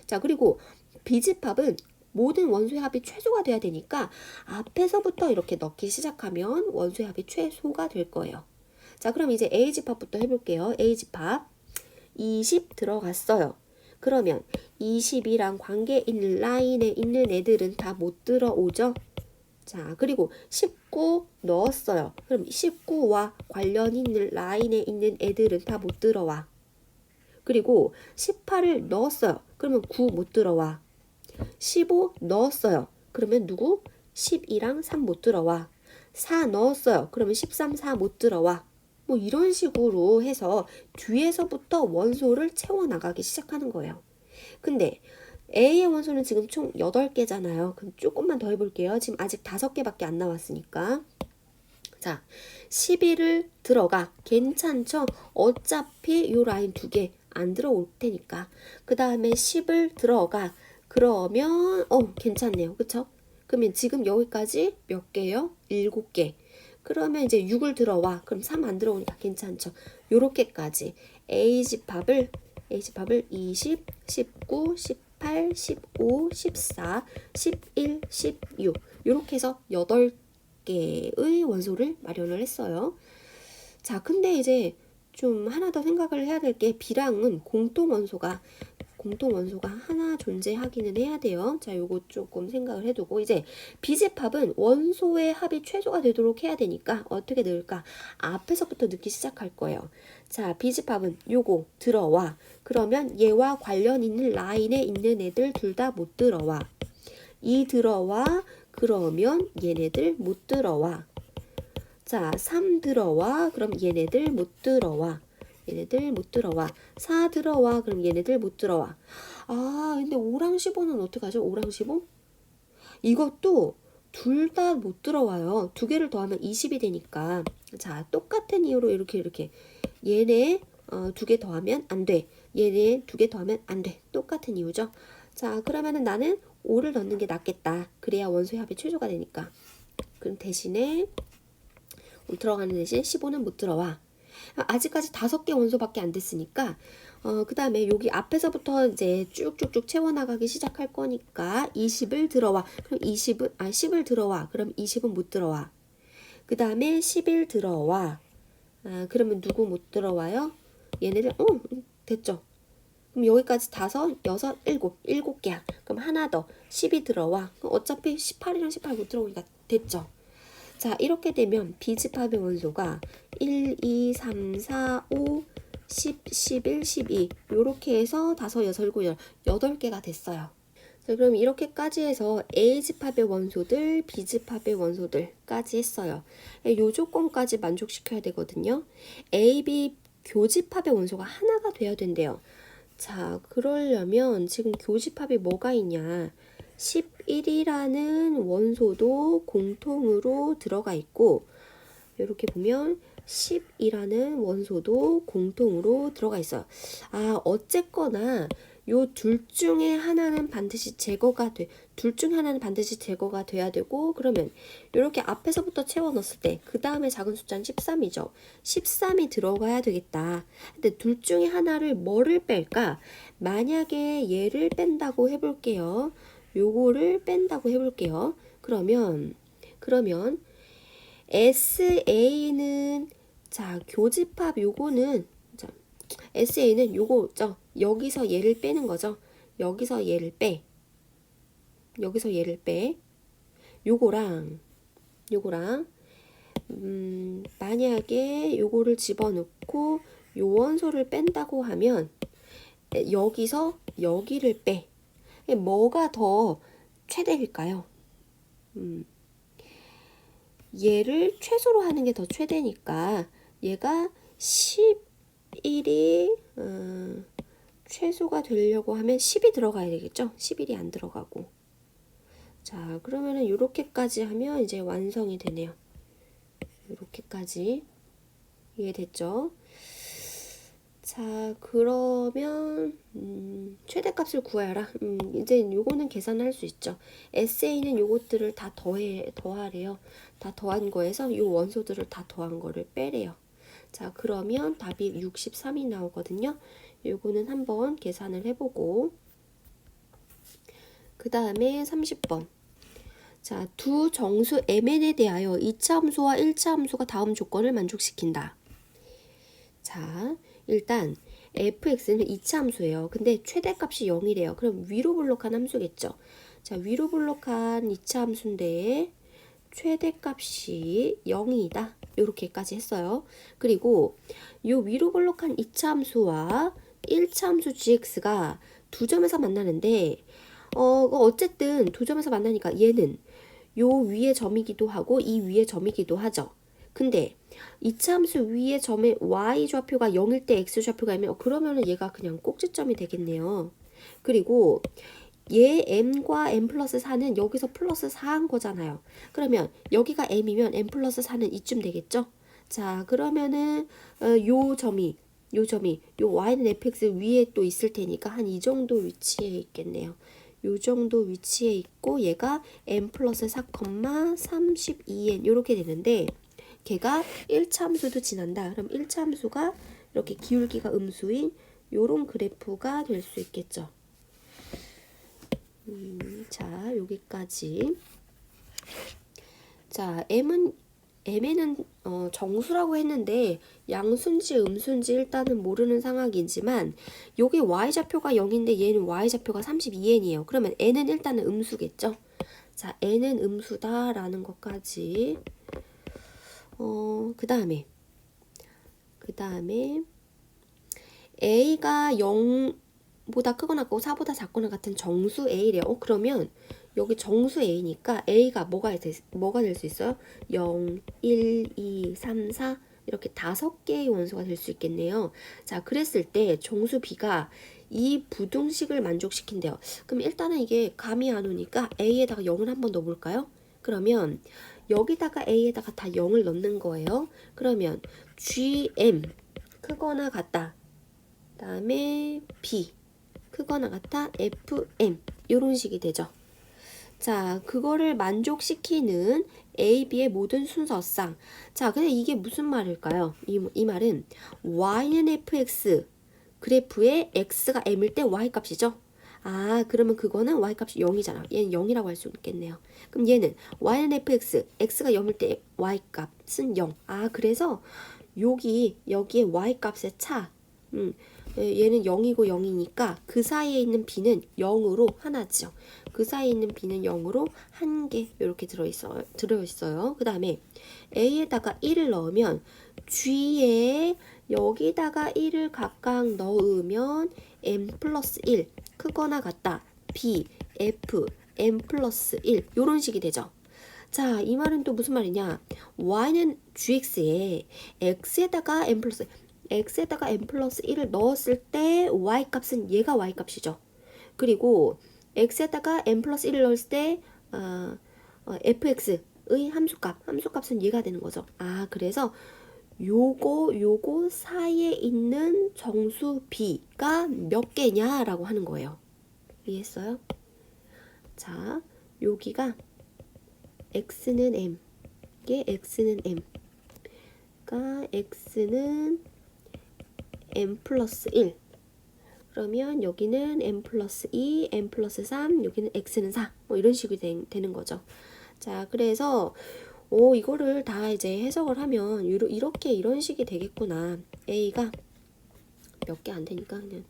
자, 그리고 B집합은 모든 원소의 합이 최소가 돼야 되니까 앞에서부터 이렇게 넣기 시작하면 원소의 합이 최소가 될 거예요. 자, 그럼 이제 A집합부터 해볼게요. A집합 20 들어갔어요. 그러면 20이랑 관계 있는 라인에 있는 애들은 다 못 들어오죠? 자, 그리고 19 넣었어요. 그럼 19와 관련 있는 라인에 있는 애들은 다 못 들어와. 그리고 18을 넣었어요. 그러면 9 못 들어와. 15 넣었어요. 그러면 누구? 12랑 3 못 들어와. 4 넣었어요. 그러면 13, 4 못 들어와. 뭐 이런 식으로 해서 뒤에서부터 원소를 채워나가기 시작하는 거예요. 근데 A의 원소는 지금 총 8개잖아요. 그럼 조금만 더 해볼게요. 지금 아직 5개밖에 안 나왔으니까. 자, 11을 들어가. 괜찮죠? 어차피 요 라인 2개 안 들어올 테니까. 그 다음에 10을 들어가. 그러면 괜찮네요. 그쵸? 그러면 지금 여기까지 몇 개요? 7개. 그러면 이제 6을 들어와. 그럼 3 안 들어오니까 괜찮죠? 요렇게까지 A집합을 20, 19, 18, 15, 14, 11, 16 요렇게 해서 8개의 원소를 마련을 했어요. 자, 근데 이제 좀 하나 더 생각을 해야 될 게 B랑은 공통 원소가 하나 존재하기는 해야 돼요. 자, 요거 조금 생각을 해두고 이제 비집합은 원소의 합이 최소가 되도록 해야 되니까 어떻게 넣을까? 앞에서부터 넣기 시작할 거예요. 자, 비집합은 요거 들어와. 그러면 얘와 관련 있는 라인에 있는 애들 둘 다 못 들어와. 이 들어와. 그러면 얘네들 못 들어와. 자, 3 들어와. 그럼 얘네들 못 들어와. 얘네들 못 들어와. 4 들어와. 그럼 얘네들 못 들어와. 아, 근데 5랑 15는 어떡하죠? 5랑 15? 이것도 둘 다 못 들어와요. 두 개를 더하면 20이 되니까. 자, 똑같은 이유로 이렇게. 얘네 두 개 더하면 안 돼. 얘네 두 개 더하면 안 돼. 똑같은 이유죠. 자, 그러면은 나는 5를 넣는 게 낫겠다. 그래야 원소의 합이 최소가 되니까. 그럼 대신에 들어가는 대신 15는 못 들어와. 아직까지 5개 원소밖에 안 됐으니까 그 다음에 여기 앞에서부터 이제 쭉쭉쭉 채워나가기 시작할 거니까 20을 들어와. 그럼 10을 들어와. 그럼 20은 못 들어와. 그 다음에 11 들어와. 그러면 누구 못 들어와요? 얘네들 됐죠. 그럼 여기까지 5, 6, 7개야. 그럼 하나 더 10이 들어와. 그럼 어차피 18이랑 18 못 들어오니까 됐죠. 자, 이렇게 되면 비집합의 원소가 1, 2, 3, 4, 5, 10, 11, 12 요렇게 해서 5, 6, 7, 8개가 됐어요. 자, 그럼 이렇게까지 해서 A집합의 원소들, B집합의 원소들까지 했어요. 요 조건까지 만족시켜야 되거든요. A, B 교집합의 원소가 하나가 돼야 된대요. 자, 그러려면 지금 교집합이 뭐가 있냐? 11이라는 원소도 공통으로 들어가 있고 이렇게 보면 10이라는 원소도 공통으로 들어가 있어요. 어쨌거나 요 둘 중에 하나는 반드시 제거가 돼. 둘 중에 하나는 반드시 제거가 돼야 되고 그러면 이렇게 앞에서부터 채워 넣었을 때 그 다음에 작은 숫자는 13이죠. 13이 들어가야 되겠다. 근데 둘 중에 하나를 뭐를 뺄까? 만약에 얘를 뺀다고 해볼게요. 요거를 뺀다고 해볼게요. 그러면 SA는 자 교집합 요거는 자 SA는 요거죠. 여기서 얘를 빼는 거죠. 여기서 얘를 빼. 요거랑 만약에 요거를 집어넣고 요 원소를 뺀다고 하면 여기서 여기를 빼. 뭐가 더 최대일까요? 얘를 최소로 하는 게 더 최대니까 얘가 11이 최소가 되려고 하면 10이 들어가야 되겠죠? 11이 안 들어가고. 자, 그러면은 이렇게까지 하면 이제 완성이 되네요. 이렇게까지 이해됐죠? 자, 그러면 최대값을 구하여라. 이제 요거는 계산할 수 있죠. SA는 요것들을 다 더하래요. 다 더한 거에서 요 원소들을 다 더한 거를 빼래요. 자, 그러면 답이 63이 나오거든요. 요거는 한번 계산을 해보고 그 다음에 30번. 자, 두 정수 MN에 대하여 2차 함수와 1차 함수가 다음 조건을 만족시킨다. 자, 일단 fx는 2차 함수예요. 근데 최대값이 0이래요. 그럼 위로 블록한 함수겠죠. 자, 위로 블록한 2차 함수인데 최대값이 0이다. 이렇게까지 했어요. 그리고 요 위로 볼록한 2차 함수와 1차 함수 gx가 두 점에서 만나는데 어쨌든 두 점에서 만나니까 얘는 요 위의 점이기도 하고 이 위의 점이기도 하죠. 근데 2차 함수 위의 점의 y 좌표가 0일 때 x 좌표가 이면 그러면은 얘가 그냥 꼭지점이 되겠네요. 그리고 얘 m과 m 플러스 4는 여기서 플러스 4한 거잖아요. 그러면 여기가 m이면 m 플러스 4는 이쯤 되겠죠? 자, 그러면은 요 점이 요 y는 fx 위에 또 있을 테니까 한 이 정도 위치에 있겠네요. 요 정도 위치에 있고 얘가 m 플러스 4, 32n 이렇게 되는데 걔가 1차 함수도 지난다. 그럼 1차 함수가 이렇게 기울기가 음수인 요런 그래프가 될 수 있겠죠. 자, 여기까지. 자, m에는 정수라고 했는데 양수인지 음수인지 일단은 모르는 상황이지만 여기 y좌표가 0인데 얘는 y좌표가 32n이에요. 그러면 n은 일단은 음수겠죠. 자, n은 음수다라는 것까지. 그 다음에 a가 0보다 크거나 같고 4보다 작거나 같은 정수 a래요. 그러면 여기 정수 a니까 a가 뭐가 될 수 있어요? 0, 1, 2, 3, 4 이렇게 5개의 원소가 될 수 있겠네요. 자, 그랬을 때 정수 b가 이 부등식을 만족시킨대요. 그럼 일단은 이게 감이 안 오니까 a에다가 0을 한번 넣어볼까요? 그러면 여기다가 a에다가 다 0을 넣는 거예요. 그러면 gm 크거나 같다. 그 다음에 b 크거나 같다. fm 이런 식이 되죠. 자, 그거를 만족시키는 A, B의 모든 순서상. 자, 근데 이게 무슨 말일까요? 이 말은 y는 fx 그래프에 x가 m일 때 y 값이죠. 아, 그러면 그거는 y 값이 0이잖아. 얘는 0이라고 할 수 있겠네요. 그럼 얘는 y는 fx, x가 0일 때 y 값은 0. 아, 그래서 여기에 y 값의 차. 얘는 0이고 0이니까 그 사이에 있는 b는 0으로 하나죠. 그 사이에 있는 b는 0으로 한 개 이렇게 들어있어요. 그 다음에 a에다가 1을 넣으면 g에 여기다가 1을 각각 넣으면 m 플러스 1 크거나 같다. b, f, m 플러스 1 이런 식이 되죠. 자, 이 말은 또 무슨 말이냐? y는 gx에 x에다가 m 플러스 x에다가 m 플러스 1을 넣었을 때 y 값은 얘가 y 값이죠. 그리고 x에다가 m 플러스 1을 넣었을 때 fx의 함수값은 얘가 되는 거죠. 아, 그래서 요거 사이에 있는 정수 b가 몇 개냐라고 하는 거예요. 이해했어요? 자, 여기가 x는 m, 이게 x는 m, 그러니까 x는 m 플러스 1. 그러면 여기는 m 플러스 2, m 플러스 3, 여기는 x는 4. 뭐 이런 식이 되는 거죠. 자, 그래서 이거를 다 이제 해석을 하면 이렇게 이런 식이 되겠구나. a가 몇 개 안 되니까 그냥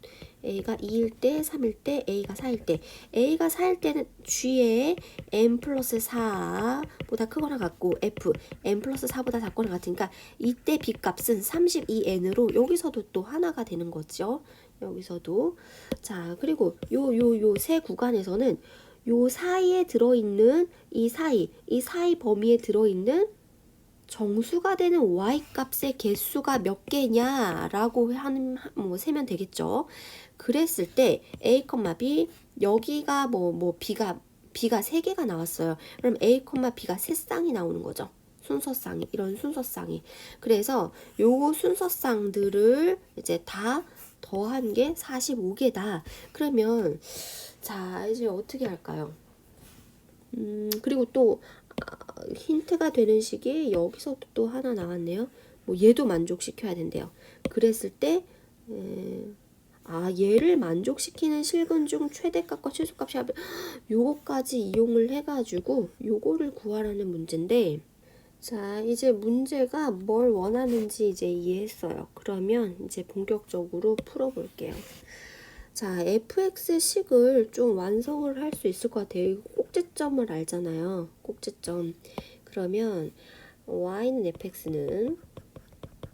a가 2일 때, 3일 때, a가 4일 때. a가 4일 때는 g에 m 플러스 4보다 크거나 같고 f, m 플러스 4보다 작거나 같으니까 이때 b 값은 32n으로 여기서도 또 하나가 되는 거죠. 여기서도. 자, 그리고 요 세 구간에서는 요 사이에 들어있는 이 사이 범위에 들어있는 정수가 되는 y 값의 개수가 몇 개냐라고 세면 되겠죠. 그랬을 때 a, b 여기가 b가 3개가 나왔어요. 그럼 a, b가 3쌍이 나오는 거죠. 순서쌍이 이런 순서쌍이. 그래서 요 순서쌍들을 이제 다 더한 게 45개다. 그러면 자, 이제 어떻게 할까요? 그리고 또 힌트가 되는 식이 여기서 또 하나 나왔네요. 얘도 만족시켜야 된대요. 그랬을 때 얘를 만족시키는 실근 중 최대값과 최소값이 요거까지 이용을 해가지고 요거를 구하라는 문제인데, 자, 이제 문제가 뭘 원하는지 이제 이해했어요. 그러면 이제 본격적으로 풀어볼게요. 자, fx식을 좀 완성을 할 수 있을 것 같아요. 꼭지점을 알잖아요. 꼭지점. 그러면 y는 fx는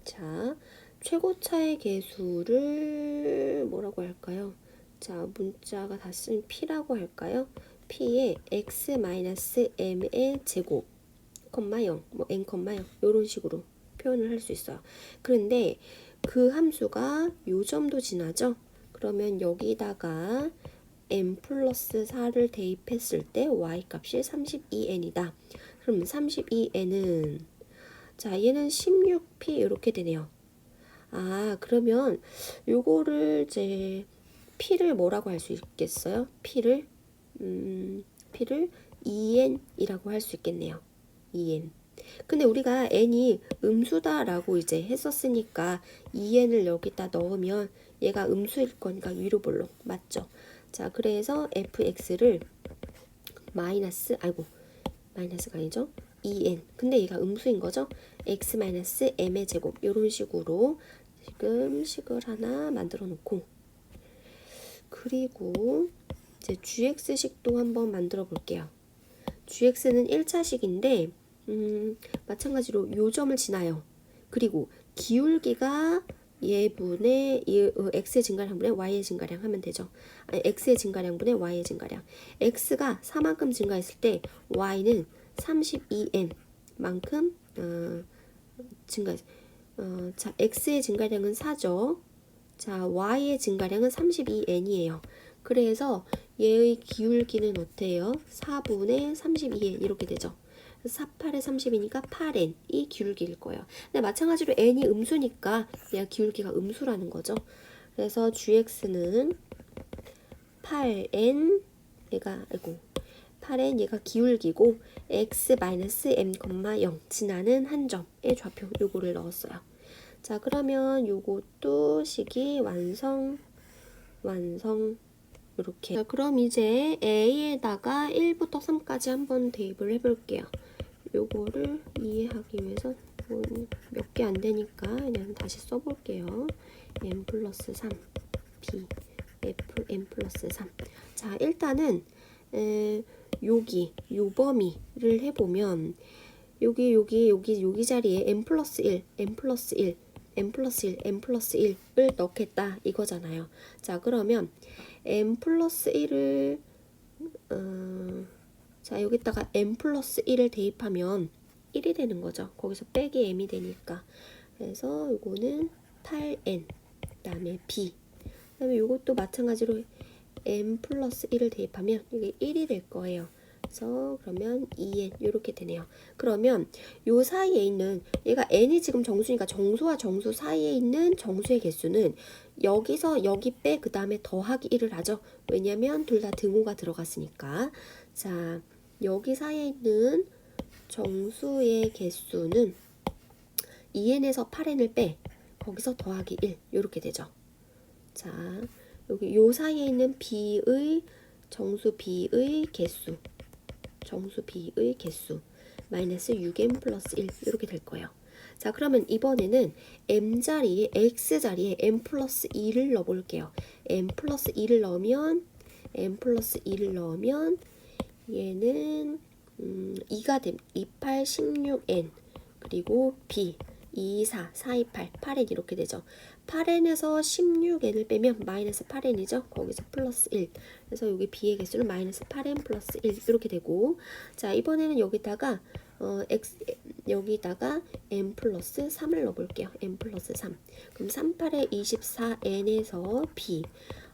자 최고차의 개수를 뭐라고 할까요? 자 문자가 다 쓴 p라고 할까요? p의 x-m의 제곱 콤마 0, 뭐 n, 0 이런 식으로 표현을 할 수 있어요. 그런데 그 함수가 요 점도 지나죠? 그러면 여기다가 n 플러스 4를 대입했을 때 y 값이 32n이다. 그럼 32n은 자 얘는 16p 이렇게 되네요. 아 그러면 요거를 이제 p를 뭐라고 할 수 있겠어요? p를 2n이라고 할 수 있겠네요. 2n. 근데 우리가 n이 음수다라고 이제 했었으니까 2n을 여기다 넣으면 얘가 음수일 거니까 위로 볼록 맞죠? 자 그래서 fx를 마이너스가 아니죠? 2n. 근데 얘가 음수인 거죠? x-m의 제곱 이런 식으로 지금 식을 하나 만들어 놓고 그리고 이제 gx식도 한번 만들어 볼게요. gx는 1차식인데 마찬가지로 요 점을 지나요. 그리고 기울기가 얘분의 x의 증가량분의 y의 증가량 하면 되죠. 아니, x의 증가량분의 y의 증가량. x가 4만큼 증가했을 때 y는 32n 만큼 증가했어요. 자, x의 증가량은 4죠. 자, y의 증가량은 32n이에요. 그래서 얘의 기울기는 어때요? 4분의 32n 이렇게 되죠. 48에 30이니까 8n이 기울기일 거예요. 근데 마찬가지로 n이 음수니까 얘가 기울기가 음수라는 거죠. 그래서 gx는 8n 얘가 8n 얘가 기울기고 x-m,0 지나는 한 점의 좌표 요거를 넣었어요. 자 그러면 요것도 식이 완성 이렇게. 자, 그럼 이제 a에다가 1부터 3까지 한번 대입을 해볼게요. 요거를 이해하기 위해서 몇 개 안 되니까 그냥 다시 써볼게요. n 플러스 3 b f n 플러스 3. 자 일단은 여기 요 범위를 해보면 여기 자리에 n 플러스 1 n 플러스 1 n 플러스 1 n 플러스 1을 넣겠다 이거잖아요. 자 그러면 n 플러스 1을 자 여기다가 n 플러스 1을 대입하면 1이 되는 거죠. 거기서 빼기 m이 되니까. 그래서 이거는 8n 그 다음에 b 그 다음에 이것도 마찬가지로 n 플러스 1을 대입하면 이게 1이 될 거예요. 그래서 그러면 2n 이렇게 되네요. 그러면 요 사이에 있는 얘가 n이 지금 정수니까 정수와 정수 사이에 있는 정수의 개수는 여기서 여기 빼 그 다음에 더하기 1을 하죠. 왜냐면 둘 다 등호가 들어갔으니까. 자 여기 사이에 있는 정수의 개수는 2n에서 8n을 빼 거기서 더하기 1 이렇게 되죠. 자 여기 요 사이에 있는 b의 정수 b의 개수 마이너스 6n 플러스 1 이렇게 될 거예요. 자 그러면 이번에는 m자리에 x자리에 n 플러스 2를 넣어볼게요. n 플러스 2를 넣으면 얘는 2가 됨 28, 16n 그리고 b 24, 428, 8n 이렇게 되죠. 8n에서 16n을 빼면 마이너스 8n이죠. 거기서 플러스 1. 그래서 여기 b의 개수는 마이너스 8n 플러스 1 이렇게 되고 자 이번에는 여기다가 여기다가 n 플러스 3을 넣어볼게요. n 플러스 3. 그럼 38에 24n에서 b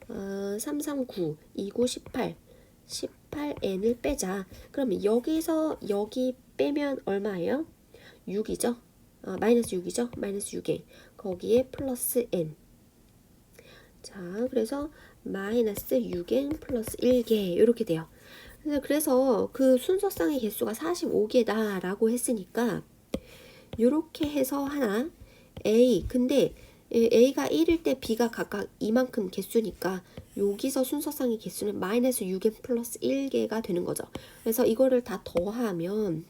339, 29, 18 18n을 빼자. 그러면 여기서 여기 빼면 얼마예요? 6이죠. 마이너스 6이죠. 마이너스 6n. 거기에 플러스 n. 자, 그래서 마이너스 6n 플러스 1개 이렇게 돼요. 그래서 그 순서상의 개수가 45개다 라고 했으니까 이렇게 해서 하나 a 근데 a가 1일 때 b가 각각 이만큼 개수니까 여기서 순서상의 개수는 마이너스 6n 플러스 1개가 되는 거죠. 그래서 이거를 다 더하면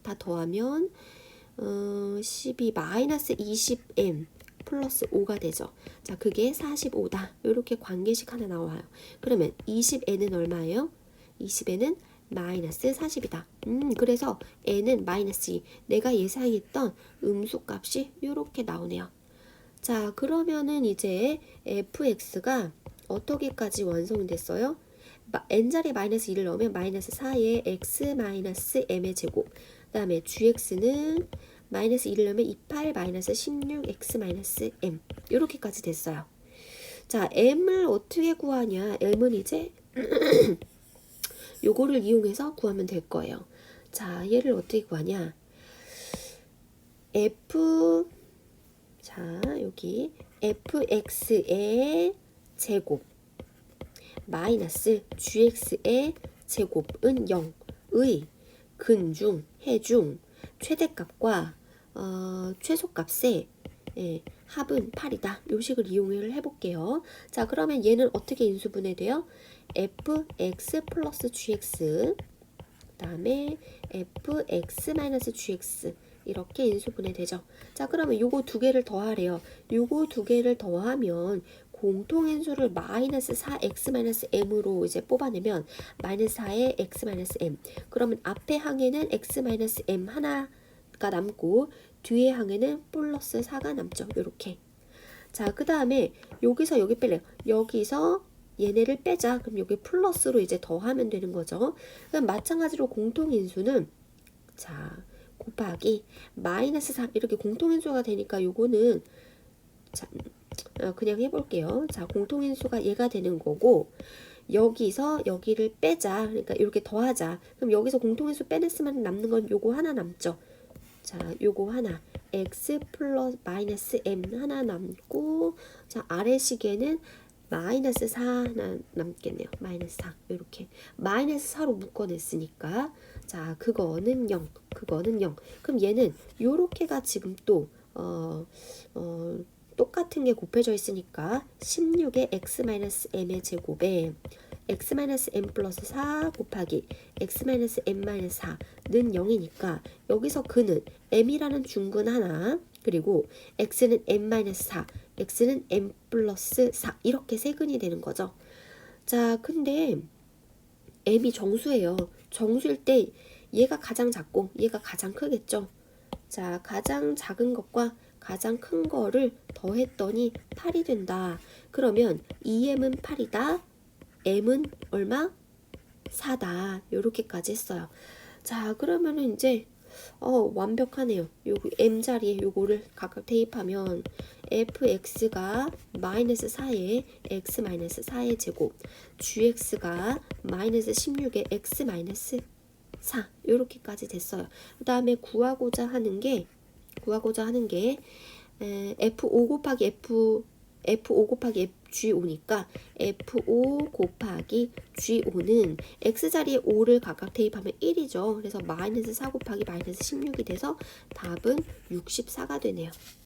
12 마이너스 20n 플러스 5가 되죠. 자, 그게 45다. 이렇게 관계식 하나 나와요. 그러면 20n은 얼마예요? 20n은 마이너스 40이다. 그래서 n은 마이너스 2. 내가 예상했던 음수값이 이렇게 나오네요. 자, 그러면은 이제 fx가 어떻게까지 완성이 됐어요? n자리에 마이너스 2를 넣으면 마이너스 4에 x 마이너스 m의 제곱. 그 다음에 gx는 마이너스 2를 넣으면 28 마이너스 16 x 마이너스 m. 이렇게까지 됐어요. 자, m을 어떻게 구하냐? m은 이제 요거를 이용해서 구하면 될 거예요. 자, 얘를 어떻게 구하냐? 자, 여기 fx의 제곱 마이너스 gx의 제곱은 0의 근중, 해중, 최대값과 최소값의 합은 8이다. 요 식을 이용을 해볼게요. 자, 그러면 얘는 어떻게 인수분해돼요? fx 플러스 gx 그 다음에 fx 마이너스 gx 이렇게 인수분해되죠. 자, 그러면 요거 두 개를 더하래요. 요거 두 개를 더하면 공통인수를 마이너스 4x 마이너스 m으로 이제 뽑아내면 마이너스 4에 x 마이너스 m. 그러면 앞에 항에는 x 마이너스 m 하나가 남고 뒤에 항에는 플러스 4가 남죠. 요렇게. 자, 그 다음에 여기서 여기 뺄래요. 여기서 얘네를 빼자. 그럼 여기 플러스로 이제 더하면 되는 거죠. 그럼 마찬가지로 공통인수는 자, 곱하기 마이너스 4 이렇게 공통인수가 되니까 요거는 자, 그냥 해볼게요. 자, 공통인수가 얘가 되는 거고 여기서 여기를 빼자. 그러니까 이렇게 더하자. 그럼 여기서 공통인수 빼냈으면 남는 건 요거 하나 남죠. 자, 요거 하나 x 플러스 마이너스 m 하나 남고 자, 아래식에는 마이너스 4 하나 남겠네요. 마이너스 4 이렇게 마이너스 4로 묶어냈으니까 자, 그거는 0 그거는 0. 그럼 얘는 요렇게가 지금 또 똑같은 게 곱해져 있으니까 16의 x-m의 제곱에 x-m 플러스 4 곱하기 x-m-4는 0이니까 여기서 그는 m이라는 중근 하나 그리고 x는 m-4 x는 m 플러스 4 이렇게 세 근이 되는 거죠. 자, 근데 m이 정수예요. 정수일 때 얘가 가장 작고 얘가 가장 크겠죠. 자, 가장 작은 것과 가장 큰 거를 더했더니 8이 된다. 그러면 2m은 8이다. m은 얼마? 4다. 요렇게까지 했어요. 자, 그러면은 이제 완벽하네요. 요거 m 자리에 요거를 각각 대입하면 fx가 마이너스 4의 x 마이너스 4의 제곱 gx가 마이너스 16의 x 마이너스 4 요렇게까지 됐어요. 그 다음에 구하고자 하는 게 f5 곱하기 f5 곱하기 g5니까 f5 곱하기 g5는 x자리에 5를 각각 대입하면 1이죠. 그래서 마이너스 4 곱하기 마이너스 16이 돼서 답은 64가 되네요.